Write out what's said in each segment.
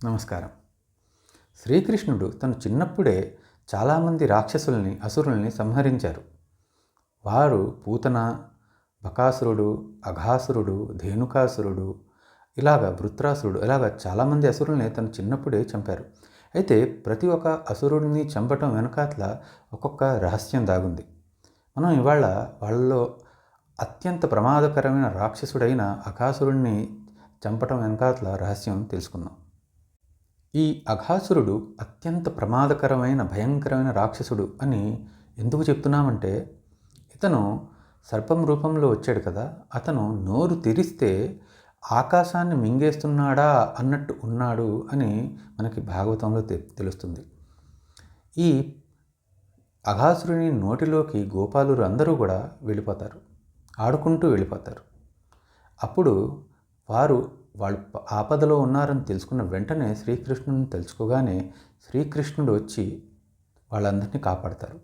నమస్కారం. శ్రీకృష్ణుడు తను చిన్నప్పుడే చాలామంది రాక్షసుల్ని, అసురుల్ని సంహరించారు. వారు పూతన, బకాసురుడు, అఘాసురుడు, ధేనుకాసురుడు, వృత్రాసురుడు చాలామంది అసురుల్ని తను చిన్నప్పుడే చంపారు. అయితే ప్రతి ఒక్క అసురుడిని చంపటం వెనకాతల ఒక్కొక్క రహస్యం దాగుంది. మనం ఇవాళ వాళ్ళలో అత్యంత ప్రమాదకరమైన రాక్షసుడైన అఘాసురుడిని చంపటం వెనకాతల రహస్యం తెలుసుకుందాం. ఈ అఘాసురుడు అత్యంత ప్రమాదకరమైన భయంకరమైన రాక్షసుడు అని ఎందుకు చెప్తున్నామంటే, ఇతను సర్పం రూపంలో వచ్చాడు కదా, అతను నోరు తెరిస్తే ఆకాశాన్ని మింగేస్తున్నాడా అన్నట్టు ఉన్నాడు అని మనకి భాగవతంలో తెలుస్తుంది. ఈ అఘాసురుని నోటిలోకి గోపాలురు అందరూ కూడా వెళ్ళిపోతారు, ఆడుకుంటూ వెళ్ళిపోతారు. అప్పుడు వాళ్ళు ఆపదలో ఉన్నారని తెలుసుకున్న వెంటనే శ్రీకృష్ణుని తెలుసుకోగానే శ్రీకృష్ణుడు వచ్చి వాళ్ళందరినీ కాపాడతారు.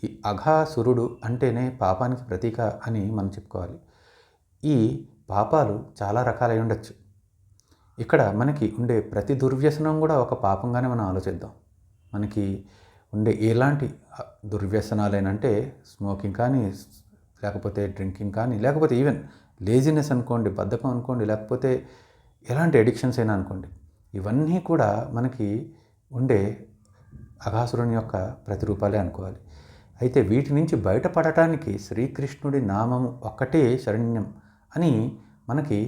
ఈ అఘాసురుడు అంటేనే పాపానికి ప్రతీక అని మనం చెప్పుకోవాలి. ఈ పాపాలు చాలా రకాలై ఉండొచ్చు. ఇక్కడ మనకి ఉండే ప్రతి దుర్వ్యసనం కూడా ఒక పాపంగానే మనం ఆలోచిద్దాం. మనకి ఉండే ఎలాంటి దుర్వ్యసనాలేనంటే స్మోకింగ్ కానీ, లేకపోతే డ్రింకింగ్ కానీ, లేకపోతే ఈవెన్ లేజినెస్ అనుకోండి, బద్ధకం అనుకోండి, లేకపోతే ఎలాంటి అడిక్షన్స్ అయినా అనుకోండి, ఇవన్నీ కూడా మనకి ఉండే అఘాసురుని యొక్క ప్రతిరూపాలే అనుకోవాలి. అయితే వీటి నుంచి బయటపడటానికి శ్రీకృష్ణుడి నామము ఒక్కటే శరణ్యం అని మనకి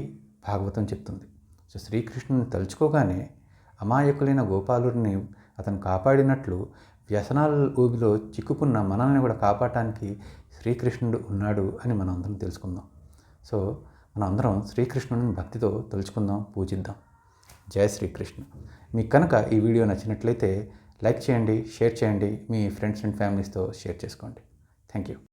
భాగవతం చెప్తుంది. సో శ్రీకృష్ణుని తలుచుకోగానే అమాయకులైన గోపాలుడిని అతను కాపాడినట్లు వ్యసనాల ఊబిలో చిక్కుకున్న మనల్ని కూడా కాపాడటానికి శ్రీకృష్ణుడు ఉన్నాడు అని మనం అందరం తెలుసుకుందాం. సో మనం అందరం శ్రీకృష్ణుని భక్తితో తలుచుకుందాం, పూజిద్దాం. జై శ్రీకృష్ణ. మీకు కనుక ఈ వీడియో నచ్చినట్లయితే లైక్ చేయండి, షేర్ చేయండి, మీ ఫ్రెండ్స్ అండ్ ఫ్యామిలీస్తో షేర్ చేసుకోండి. Thank you.